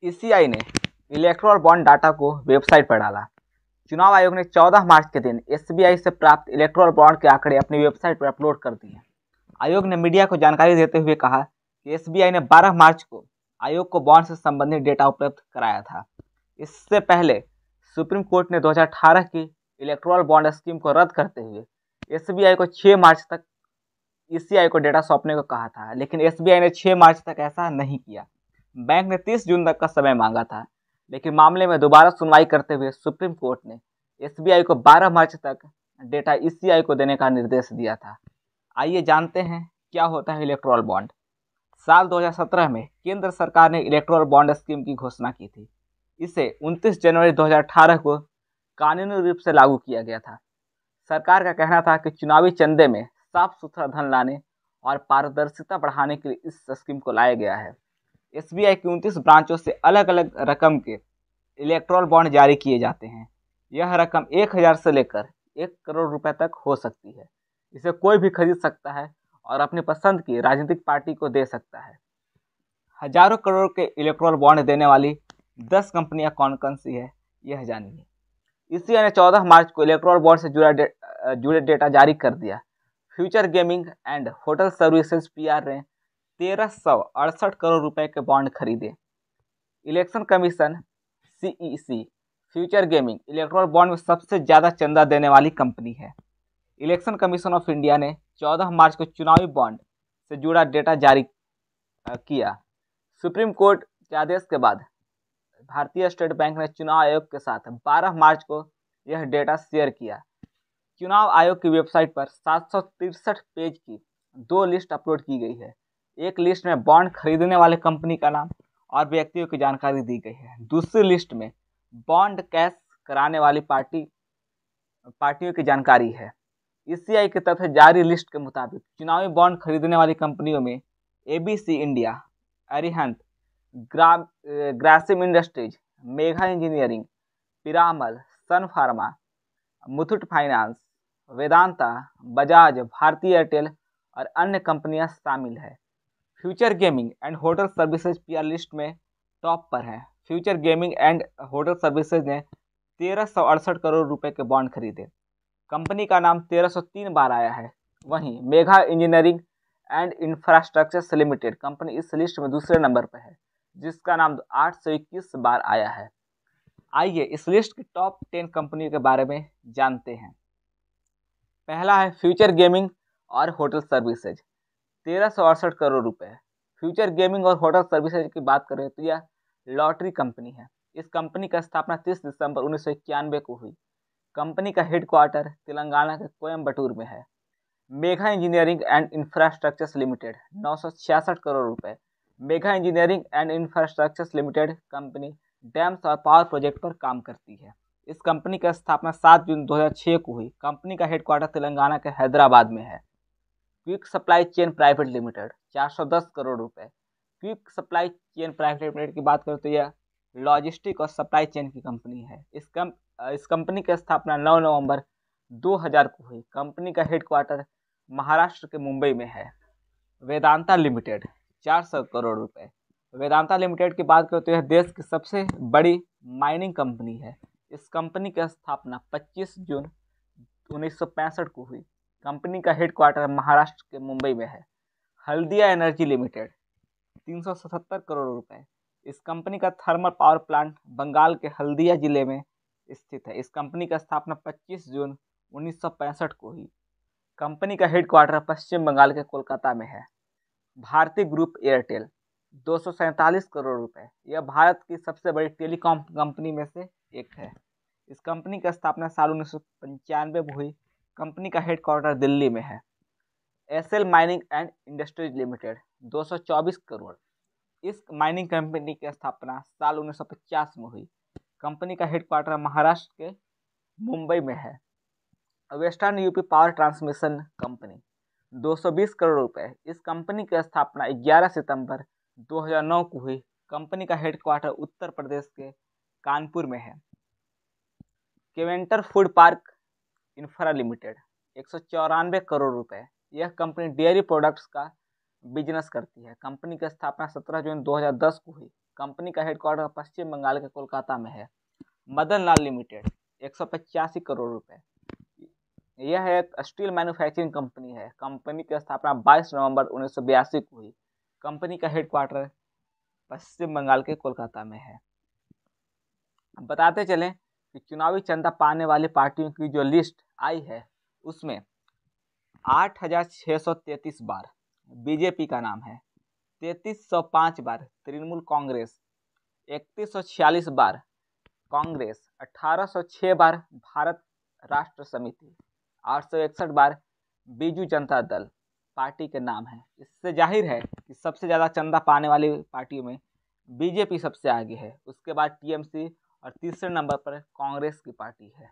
ECI ने electoral bond data को website पर डाला। चुनाव आयोग ने 14 मार्च के दिन एसबीआई से प्राप्त इलेक्टोरल बॉन्ड के आंकड़े अपनी वेबसाइट पर अपलोड कर दिए। आयोग ने मीडिया को जानकारी देते हुए कहा कि एसबीआई ने 12 मार्च को आयोग को बॉन्ड से संबंधित डेटा उपलब्ध कराया था। इससे पहले सुप्रीम कोर्ट ने 2018 की इलेक्टोरल बॉन्ड स्कीम को रद्द करते हुए एसबीआई को 6 मार्च तक ईसीआई को डेटा सौंपने को कहा था, लेकिन एसबीआई ने 6 मार्च तक ऐसा नहीं किया। बैंक ने 30 जून तक का समय मांगा था, लेकिन मामले में दोबारा सुनवाई करते हुए सुप्रीम कोर्ट ने एसबीआई को 12 मार्च तक डेटा ईसीआई को देने का निर्देश दिया था। आइए जानते हैं क्या होता है इलेक्टोरल बॉन्ड। साल 2017 में केंद्र सरकार ने इलेक्टोरल बॉन्ड स्कीम की घोषणा की थी। इसे 29 जनवरी 2018 को कानूनी रूप से लागू किया गया था। सरकार का कहना था कि चुनावी चंदे में साफ सुथरा धन लाने और पारदर्शिता बढ़ाने के लिए इस स्कीम को लाया गया है। एसबीआई की 29 ब्रांचों से अलग अलग रकम के इलेक्टोरल बॉन्ड जारी किए जाते हैं। यह रकम 1000 से लेकर 1 करोड़ रुपए तक हो सकती है। इसे कोई भी खरीद सकता है और अपनी पसंद की राजनीतिक पार्टी को दे सकता है। हजारों करोड़ के इलेक्टोरल बॉन्ड देने वाली 10 कंपनियां कौन कौन सी है, यह जानिए। ईसीआई ने 14 मार्च को इलेक्टोरल बॉन्ड से जुड़े डेटा जारी कर दिया। Future Gaming and Hotel Services PR ने 1368 करोड़ रुपए के बॉन्ड खरीदे। Election commission CEC future gaming electoral bond में सबसे ज़्यादा चंदा देने वाली कंपनी है। इलेक्शन कमीशन ऑफ इंडिया ने 14 मार्च को चुनावी बॉन्ड से जुड़ा डेटा जारी किया। सुप्रीम कोर्ट के आदेश के बाद भारतीय स्टेट बैंक ने चुनाव आयोग के साथ 12 मार्च को यह डेटा शेयर किया। चुनाव आयोग की वेबसाइट पर 763 पेज की 2 लिस्ट अपलोड की गई है। एक लिस्ट में बॉन्ड खरीदने वाले कंपनी का नाम और व्यक्तियों की जानकारी दी गई है। दूसरी लिस्ट में बॉन्ड कैश कराने वाली पार्टियों की जानकारी है। ईसीआई की तरफ से जारी लिस्ट के मुताबिक चुनावी बॉन्ड खरीदने वाली कंपनियों में ABC India, Arihant, Grasim Industries, Megha Engineering, Piramal, Sun Pharma, Muthoot Finance, Vedanta, Bajaj, Bharatiya Airtel और अन्य कंपनियां शामिल है। Future Gaming and Hotel Services PR list में टॉप पर है। Future Gaming and Hotel Services ने 1368 करोड़ रुपए के बॉन्ड खरीदे। कंपनी का नाम 1303 बार आया है। वहीं Megha Engineering and Infrastructure Limited company इस लिस्ट में दूसरे नंबर पर है, जिसका नाम 821 बार आया है। आइए इस लिस्ट की टॉप 10 कंपनियों के बारे में जानते हैं। पहला है फ्यूचर गेमिंग और होटल सर्विसेज, 1368 करोड़ रुपए। फ्यूचर गेमिंग और होटल सर्विसेज की बात करें तो यह लॉटरी कंपनी है। इस कंपनी का स्थापना 30 दिसंबर 1991 को हुई। कंपनी का हेडक्वार्टर तेलंगाना के कोयम्बटूर में है। Megha Engineering and Infrastructure Limited, 966 crore रुपए। Megha Engineering and Infrastructure Limited company dams और पावर प्रोजेक्ट पर काम करती है। इस कंपनी की स्थापना 7 जून 2006 को हुई। कंपनी का हेडक्वार्टर तेलंगाना के हैदराबाद में है। Quick supply chain private limited, 410 crore रुपए। Quick supply chain private limited की बात करें तो यह लॉजिस्टिक और सप्लाई चेन की कंपनी है। इस कंपनी की स्थापना 9 नवंबर 2000 को हुई। कंपनी का हेडक्वार्टर महाराष्ट्र के मुंबई में है। वेदांता लिमिटेड, 400 करोड़ रुपए। वेदांता लिमिटेड की बात करें तो यह देश की सबसे बड़ी माइनिंग कंपनी है। इस कंपनी की स्थापना 25 जून 1965 को हुई। कंपनी का हेडक्वार्टर महाराष्ट्र के मुंबई में है। हल्दिया एनर्जी लिमिटेड, 377 करोड़ रुपए। इस कंपनी का थर्मल पावर प्लांट बंगाल के हल्दिया जिले में स्थित है। इस कंपनी का स्थापना 25 जून 1965 को हुई। कंपनी का हेडक्वार्टर पश्चिम बंगाल के कोलकाता में है। भारती ग्रुप एयरटेल, 247 करोड़ रुपए। यह भारत की सबसे बड़ी टेलीकॉम कंपनी में से एक है। इस कंपनी की स्थापना साल 1995 में हुई। कंपनी का हेडक्वार्टर दिल्ली में है। SL mining and industries limited, 224 crore. इस माइनिंग कंपनी की स्थापना साल 1950 में हुई। कंपनी का हेडक्वार्टर महाराष्ट्र के मुंबई में है। Western UP power transmission company, 220 crore रुपए। इस कंपनी की स्थापना 11 सितंबर 2009 को हुई। कंपनी का हेडक्वार्टर उत्तर प्रदेश के कानपुर में है। Keventer food park infra limited, 194 crore रुपए। यह कंपनी डेयरी प्रोडक्ट्स का बिजनेस करती है। कंपनी की स्थापना 17 जून 2010 को हुई। कंपनी का हेडक्वार्टर पश्चिम बंगाल के कोलकाता में है। मदन लाल लिमिटेड 185 करोड़ रुपए। यह एक स्टील मैन्युफैक्चरिंग कंपनी है। कंपनी की स्थापना 22 नवंबर 1982 को हुई। कंपनी का हेडक्वार्टर पश्चिम बंगाल के कोलकाता में है। बताते चलें कि चुनावी चंदा पाने वाली पार्टियों की जो लिस्ट आई है उसमें 8633 बार बीजेपी का नाम है, 3305 बार तृणमूल कांग्रेस, 3146 बार कांग्रेस, 1806 बार भारत राष्ट्र समिति, 861 बार बीजू जनता दल पार्टी के नाम है। इससे जाहिर है कि सबसे ज़्यादा चंदा पाने वाली पार्टियों में बीजेपी सबसे आगे है, उसके बाद टीएमसी और तीसरे नंबर पर कांग्रेस की पार्टी है।